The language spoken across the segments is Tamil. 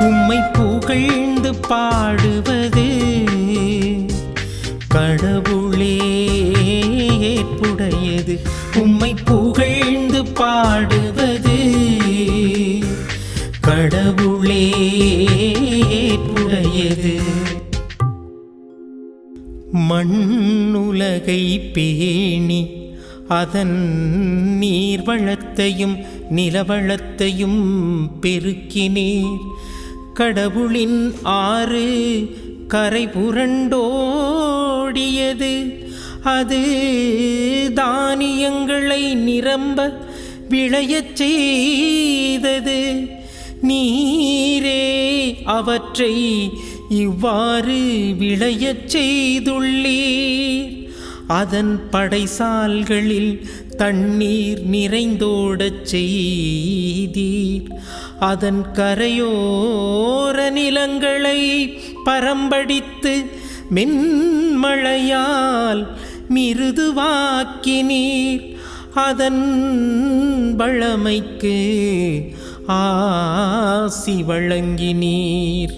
உம்மை புகழ்ந்து பாடுவது கடவுளே ஏற்புடையது. உம்மை புகழ்ந்து பாடுவது கடவுளே ஏற்புடையது. மண்ணுலகை பேணி அதன் நீர்வளத்தையும் நிலவளத்தையும் பெருக்கினீர். கடவுளின் ஆறு கரை புரண்டோடியது. அது தானியங்களை நிரம்ப விளையச் செய்தது. நீரே அவற்றை இவ்வாறு விளையச் செய்துள்ளீர். அதன் படைசால்களில் தண்ணீர் நிறைந்தோடச் செய்தீர். அதன் கரையோர நிலங்களை பரம்படித்து மென்மழையால் மிருதுவாக்கினீர். அதன் வளமைக்கு ஆசி வழங்கினீர்.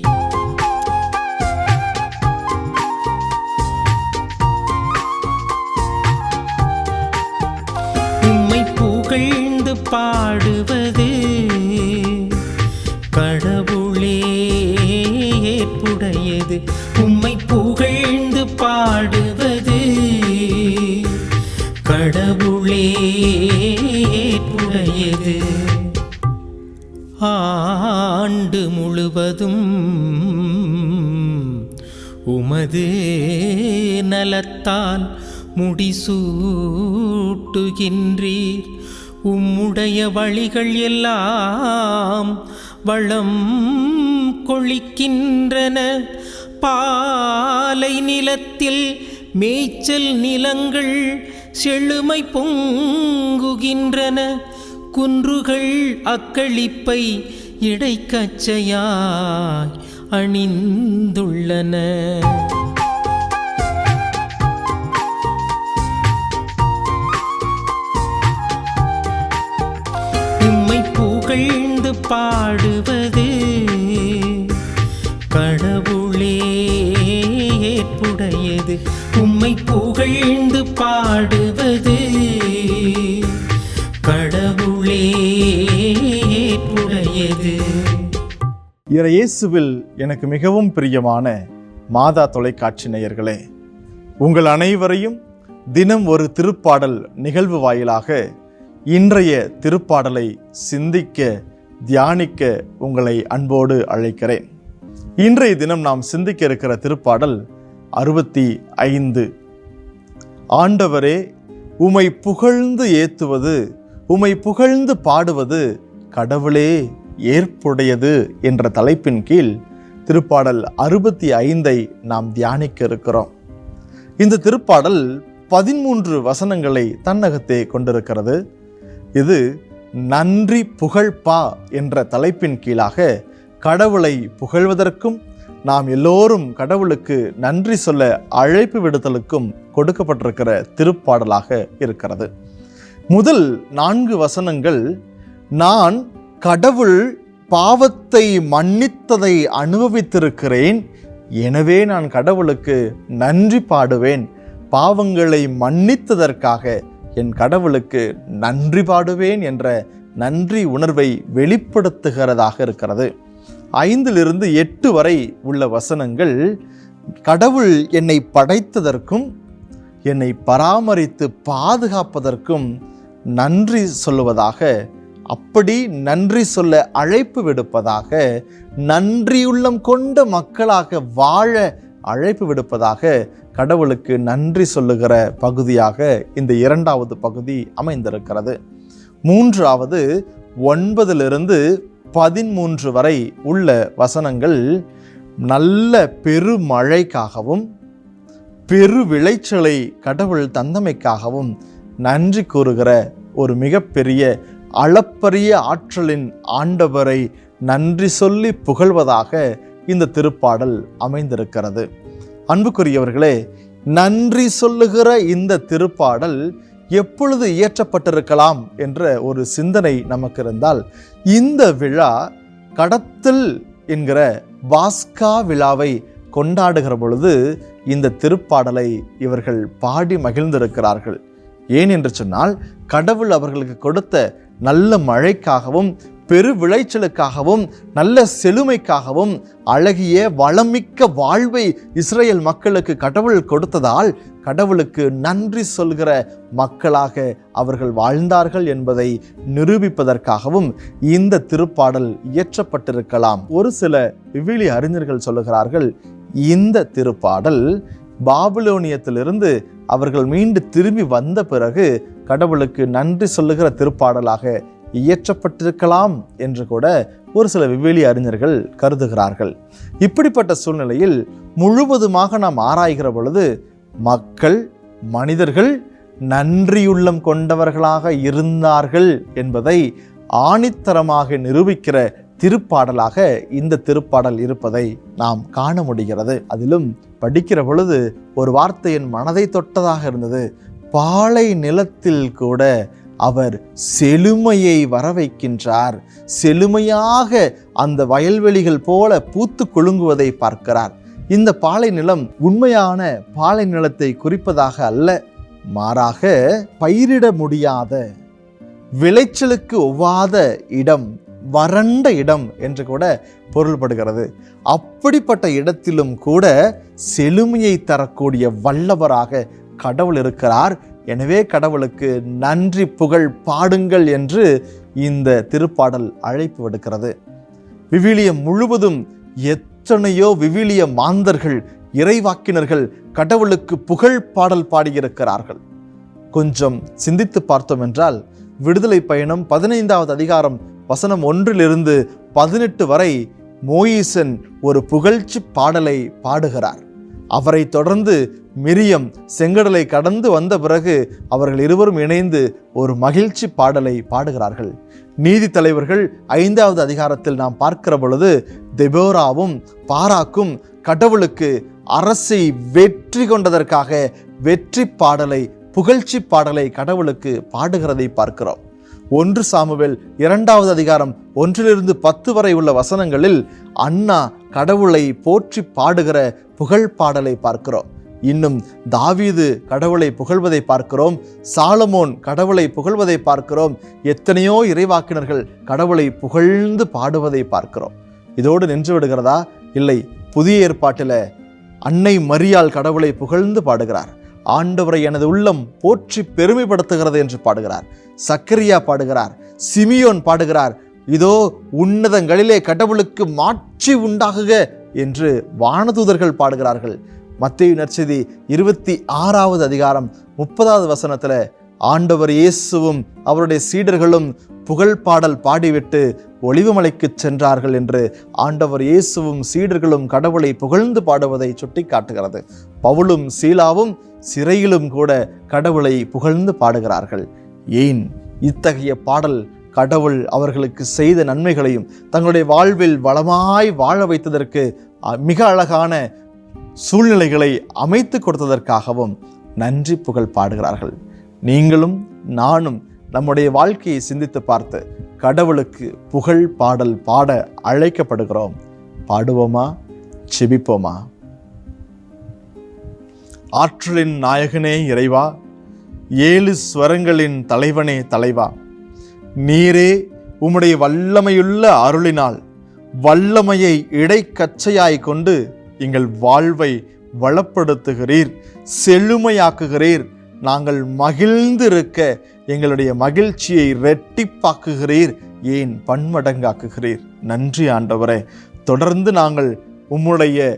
உம்மை புகழ்ந்து பாடுவது கடவுளே ஏற்புடையது. உம்மை புகழ்ந்து பாடுவது கடவுளே ஏற்புடையது. ஆண்டு முழுவதும் உமது நலத்தால் முடிசூட்டுகின்றீர். உம்முடைய வழிகள் எல்லாம் வளம் கொளிக்கின்றன. பாலை நிலத்தில் மேய்ச்சல் நிலங்கள் செழுமை பொங்குகின்றன. குன்றுகள் அக்களிப்பை இடைக்கச்சையாய் அணிந்துள்ளன. உம்மை புகழ்ந்து பாடுவது கடவுளே ஏற்புடையது. உம்மை புகழ்ந்து பாடுவது கடவுளே ஏற்புடையது. இயேசுவில் எனக்கு மிகவும் பிரியமான மாதா தொலைக்காட்சி நேயர்களே, உங்கள் அனைவரையும் தினம் ஒரு திருப்பாடல் நிகழ்வு வாயிலாக இன்றைய திருப்பாடலை சிந்திக்க தியானிக்க உங்களை அன்போடு அழைக்கிறேன். இன்றைய தினம் நாம் சிந்திக்க இருக்கிற திருப்பாடல் 65. ஆண்டவரே, உம்மை புகழ்ந்து ஏத்துவது, உம்மை புகழ்ந்து பாடுவது கடவுளே ஏற்புடையது என்ற தலைப்பின் கீழ் திருப்பாடல் 65 நாம் தியானிக்க இருக்கிறோம். இந்த திருப்பாடல் 13 வசனங்களை தன்னகத்தே கொண்டிருக்கிறது. இது நன்றி புகழ்பா என்ற தலைப்பின் கீழாக கடவுளை புகழ்வதற்கும் நாம் எல்லோரும் கடவுளுக்கு நன்றி சொல்ல அழைப்பு விடுதலுக்கும் கொடுக்கப்பட்டிருக்கிற திருப்பாடலாக இருக்கிறது. முதல் 4 வசனங்கள், நான் கடவுள் பாவத்தை மன்னித்ததை அனுபவித்திருக்கிறேன், எனவே நான் கடவுளுக்கு நன்றி பாடுவேன், பாவங்களை மன்னித்ததற்காக என் கடவுளுக்கு நன்றி பாடுவேன் என்ற நன்றி உணர்வை வெளிப்படுத்துகிறதாக இருக்கிறது. 5-8 வரை உள்ள வசனங்கள் கடவுள் என்னை படைத்ததற்கும் என்னை பராமரித்து பாதுகாப்பதற்கும் நன்றி சொல்லுவதாக, அப்படி நன்றி சொல்ல அழைப்பு விடுப்பதாக, நன்றியுள்ளம் கொண்ட மக்களாக வாழ அழைப்பு விடுப்பதாக கடவுளுக்கு நன்றி சொல்லுகிற பகுதியாக இந்த 2வது பகுதி அமைந்திருக்கிறது. 3வது 9-13 வரை உள்ள வசனங்கள் நல்ல பெருமழைக்காகவும் பெரு விளைச்சலை கடவுள் தந்தமைக்காகவும் நன்றி கூறுகிற ஒரு மிகப்பெரிய அளப்பரிய ஆற்றலின் ஆண்டவரை நன்றி சொல்லி புகழ்வதாக இந்த திருப்பாடல் அமைந்திருக்கிறது. அன்புக்குரியவர்களே, நன்றி சொல்லுகிற இந்த திருப்பாடல் எப்பொழுது இயற்றப்பட்டிருக்கலாம் என்ற ஒரு சிந்தனை நமக்கு இருந்தால், இந்த விழா கடத்தல் என்கிற பாஸ்கா விழாவை கொண்டாடுகிற பொழுது இந்த திருப்பாடலை இவர்கள் பாடி மகிழ்ந்திருக்கிறார்கள். ஏன் என்று சொன்னால், கடவுள் அவர்களுக்கு கொடுத்த நல்ல மழைக்காகவும் பெரு விளைச்சலுக்காகவும் நல்ல செழுமைக்காகவும் அழகிய வளமிக்க வாழ்வை இஸ்ரேல் மக்களுக்கு கடவுள் கொடுத்ததால் கடவுளுக்கு நன்றி சொல்கிற மக்களாக அவர்கள் வாழ்ந்தார்கள் என்பதை நிரூபிப்பதற்காகவும் இந்த திருப்பாடல் இயற்றப்பட்டிருக்கலாம். ஒரு சில விவிலிய அறிஞர்கள் சொல்லுகிறார்கள், இந்த திருப்பாடல் பாபிலோனியத்திலிருந்து அவர்கள் மீண்டு திரும்பி வந்த பிறகு கடவுளுக்கு நன்றி சொல்லுகிற திருப்பாடலாக இயற்றப்பட்டிருக்கலாம் என்று கூட ஒரு சில விவிலிய அறிஞர்கள் கருதுகிறார்கள். இப்படிப்பட்ட சூழ்நிலையில் முழுவதுமாக நாம் ஆராய்கிற பொழுது மனிதர்கள் நன்றியுள்ளம் கொண்டவர்களாக இருந்தார்கள் என்பதை ஆணித்தரமாக நிரூபிக்கிற திருப்பாடலாக இந்த திருப்பாடல் இருப்பதை நாம் காண முடிகிறது. அதிலும் படிக்கிற பொழுது ஒரு வார்த்தை என் மனதை தொட்டதாக இருந்தது. பாலை நிலத்தில் கூட அவர் செழுமையை வர வைக்கின்றார். செழுமையாக அந்த வயல்வெளிகள் போல பூத்து குலுங்குவதை பார்க்கிறார். இந்த பாலை நிலம் உண்மையான பாலை நிலத்தை குறிப்பதாக அல்ல, மாறாக பயிரிட முடியாத, விளைச்சலுக்கு ஒவ்வாத இடம், வறண்ட இடம் என்று கூட பொருள்படுகிறது. அப்படிப்பட்ட இடத்திலும் கூட செழுமையை தரக்கூடிய வல்லவராக கடவுள் இருக்கிறார். எனவே கடவுளுக்கு நன்றி புகழ் பாடுங்கள் என்று இந்த திருப்பாடல் அழைப்பு விடுக்கிறது. விவிலியம் முழுவதும் எத்தனையோ விவிலிய மாந்தர்கள், இறைவாக்கினர்கள் கடவுளுக்கு புகழ் பாடல் பாடியிருக்கிறார்கள். கொஞ்சம் சிந்தித்து பார்த்தோம் என்றால், விடுதலை பயணம் 15வது அதிகாரம் வசனம் 1 - 18 வரை மோயிசன் ஒரு புகழ்ச்சி பாடலை பாடுகிறார். அவரை தொடர்ந்து மிரியம் செங்கடலை கடந்து வந்த பிறகு அவர்கள் இருவரும் இணைந்து ஒரு மகிழ்ச்சி பாடலை பாடுகிறார்கள். நீதி தலைவர்கள் 5வது அதிகாரத்தில் நாம் பார்க்கிற பொழுது தெபோராவும் பாராக்கும் கடவுளுக்கு அரசை வெற்றி கொண்டதற்காக வெற்றி பாடலை, புகழ்ச்சி பாடலை கடவுளுக்கு பாடுகிறதை பார்க்கிறோம். 1 சாமுவேல் 2வது அதிகாரம் 1 - 10 வரை உள்ள வசனங்களில் அன்னா கடவுளை போற்றி பாடுகிற புகழ் பாடலை பார்க்கிறோம். இன்னும் தாவீது கடவுளை புகழ்வதை பார்க்கிறோம். சாலமோன் கடவுளை புகழ்வதை பார்க்கிறோம். எத்தனையோ இறைவாக்கினர்கள் கடவுளை புகழ்ந்து பாடுவதை பார்க்கிறோம். இதோடு நின்று விடுகிறதா? இல்லை. புதிய ஏற்பாட்டில் அன்னை மரியாள் கடவுளை புகழ்ந்து பாடுகிறார். ஆண்டவரை எனது உள்ளம் போற்றி பெருமைப்படுத்துகிறது என்று பாடுகிறார். சக்கரியா பாடுகிறார். சிமியோன் பாடுகிறார். இதோ உன்னதங்களிலே கடவுளுக்கு மாட்சி உண்டாகுக என்று வானதூதர்கள் பாடுகிறார்கள். மத்தேயு நற்செய்தி 26வது அதிகாரம் 30வது வசனத்தில் ஆண்டவர் இயேசுவும் அவருடைய சீடர்களும் புகழ் பாடல் பாடிவிட்டு ஒலிவமலைக்கு சென்றார்கள் என்று ஆண்டவர் இயேசுவும் சீடர்களும் கடவுளை புகழ்ந்து பாடுவதை சுட்டி காட்டுகிறது. பவுலும் சீலாவும் சிறையிலும் கூட கடவுளை புகழ்ந்து பாடுகிறார்கள். ஏன்? இத்தகைய பாடல் கடவுள் அவர்களுக்கு செய்த நன்மைகளையும் தங்களுடைய வாழ்வில் வளமாய் வாழ வைத்ததற்கு மிக அழகான சூழ்நிலைகளை அமைத்து கொடுத்ததற்காகவும் நன்றி புகழ் பாடுகிறார்கள். நீங்களும் நானும் நம்முடைய வாழ்க்கையை சிந்தித்து பார்த்து கடவுளுக்கு புகழ் பாடல் பாட அழைக்கப்படுகிறோம். பாடுவோமா? செபிப்போமா? ஆற்றலின் நாயகனே இறைவா, 7 ஸ்வரங்களின் தலைவனே தலைவா, நீரே உம்முடைய வல்லமையுள்ள அருளினால் வல்லமையை இடைக்கச்சையாய் கொண்டு எங்கள் வாழ்வை வளப்படுத்துகிறீர், செழுமையாக்குகிறீர். நாங்கள் மகிழ்ந்திருக்க எங்களுடைய மகிழ்ச்சியை இரட்டிப்பாக்குகிறீர், ஏன் பன்மடங்காக்குகிறீர். நன்றி ஆண்டவரே. தொடர்ந்து நாங்கள் உம்முடைய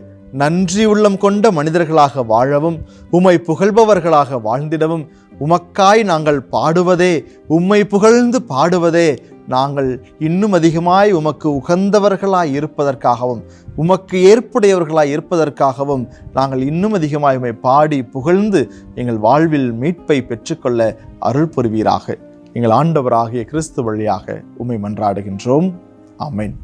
நன்றி உள்ளம் கொண்ட மனிதர்களாக வாழவும், உம்மை புகழ்பவர்களாக வாழ்ந்திடவும், உமக்காய் நாங்கள் பாடுவதே, உம்மை புகழ்ந்து பாடுவதே நாங்கள் இன்னும் அதிகமாய் உமக்கு உகந்தவர்களாய் இருப்பதற்காகவும், உமக்கு ஏற்புடையவர்களாய் இருப்பதற்காகவும் நாங்கள் இன்னும் அதிகமாய் உம்மை பாடி புகழ்ந்து எங்கள் வாழ்வில் மீட்பை பெற்றுக்கொள்ள அருள் புரிவீராக. எங்கள் ஆண்டவராகிய கிறிஸ்து வழியாக உம்மை மன்றாடுகின்றோம். ஆமென்.